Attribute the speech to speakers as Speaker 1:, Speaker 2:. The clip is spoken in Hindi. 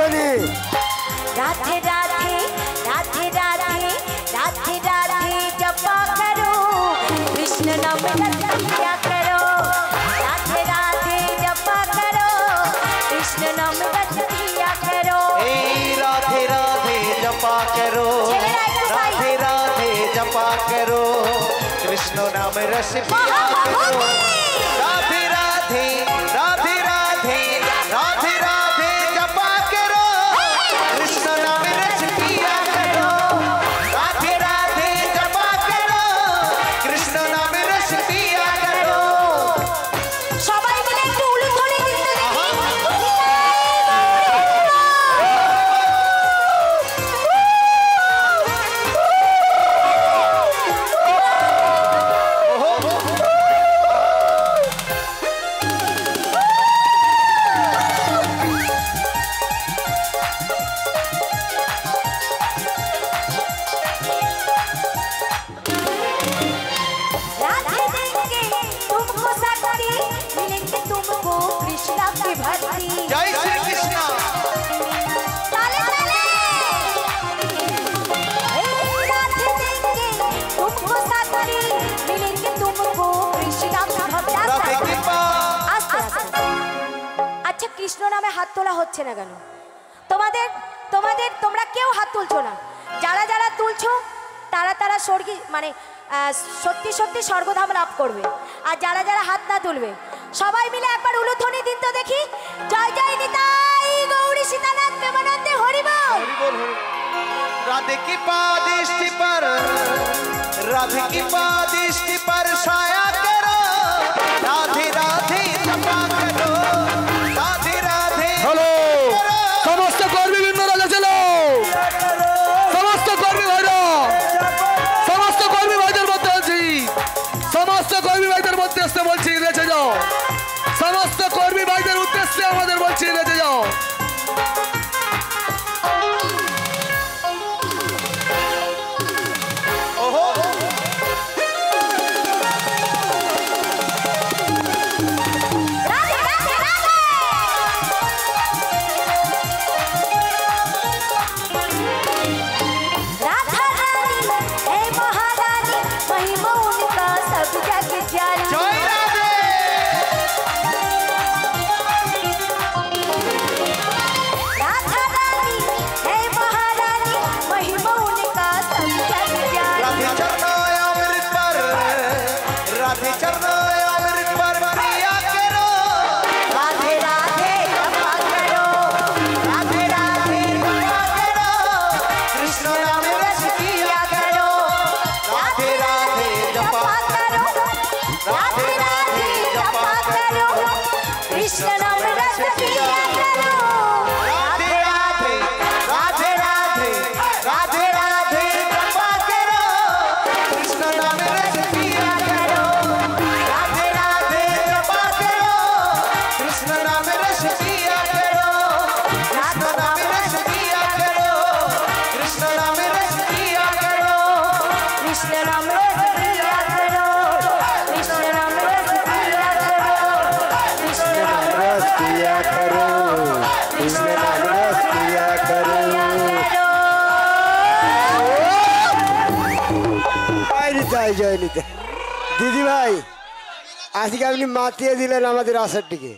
Speaker 1: বলি
Speaker 2: राधे राधे राधे राधे राधे राधे जपा करो कृष्ण नाम रट किया करो राधे राधे जपा करो कृष्ण नाम रट किया करो
Speaker 3: राधे राधे जपा करो राधे राधे जपा करो कृष्ण नाम रस पिया करो राधे राधे राधे राधे राधे राधे जपा करो कृष्ण नाम रस पिया करो राधे राधे जपा करो कृष्ण नाम रस पिया करो
Speaker 2: সবাই মিলে একটু উলুধ্বনি দিতে राधे देंगे तुमको सकती मिलेंगे तुमको कृष्ण की भक्ति
Speaker 3: जय श्री कृष्ण
Speaker 2: ताले ताले राधे देंगे तुमको सकती मिलेंगे तुमको कृष्ण की
Speaker 3: राधे
Speaker 2: भक्ति
Speaker 3: कृपा
Speaker 2: আস্তে আস্তে আচ্ছা কৃষ্ণ নামে হাত তোলা হচ্ছে না কেন তোমাদের তোমাদের তোমরা কেউ হাত তুলছো না যারা যারা তুলছো তারা তারা স্বর্গী মানে সত্যি সত্যি স্বর্গধাম লাভ করবে আর যারা যারা হাত না তুলবে সবাই মিলে একবার উলুধ্বনি দিন তো দেখি জয় জয় নিতাই গৌরী সীতানাথ প্রেমানন্দে হরি বল
Speaker 3: राधे की पादिष्टि पर राधे की पादिष्टि पर छाया करो राधे राधे जपा करो राधे राधे
Speaker 1: হ্যালো সমস্ত কর্মীবৃন্দ রাজা ছিল সমস্ত কর্মী ভাইরা সমস্ত কর্মী ভাইদের মধ্যে আছি সমস্ত কর্মী ভাইদের মধ্যে আসতে বলছি রেখে যাও সমস্ত কর্মী ভাইদের উদ্দেশ্যে আমাদের বলছি রেখে যাও
Speaker 2: রাধে রাধে রাধে राधा रानी हे महारानी महिमा उनका सब जग जानी
Speaker 3: जय राधे
Speaker 2: राधा रानी हे महारानी महिमा उनका सब जग जानी
Speaker 3: राधे चरणों अमृत पर राधे चरणों अमृत पर प्रिया करो
Speaker 2: राधे राधे जपा करो राधे राधे जपा करो
Speaker 3: कृष्ण नाम रस पिया करो राधे राधे जपा
Speaker 2: करो राधे राधे जपा करो कृष्ण नाम रस पिया करो
Speaker 3: राधे राधे राधे राधे राधे राधे जपा करो कृष्ण नाम रस पिया करो राधे राधे जपा करो कृष्ण नाम रस पिया करो कृष्ण नाम रस पिया करो कृष्ण नाम रस पिया करो
Speaker 2: कृष्ण नाम रस पिया करो कृष्ण नाम रस पिया करो कृष्ण नाम
Speaker 1: रस पिया करो कृष्ण नाम रस पिया करो জয় নিতাই জয় নিতাই দিদি ভাই আজকে আপনি মাতিয়ে দিলেন আমাদের আশাটিকে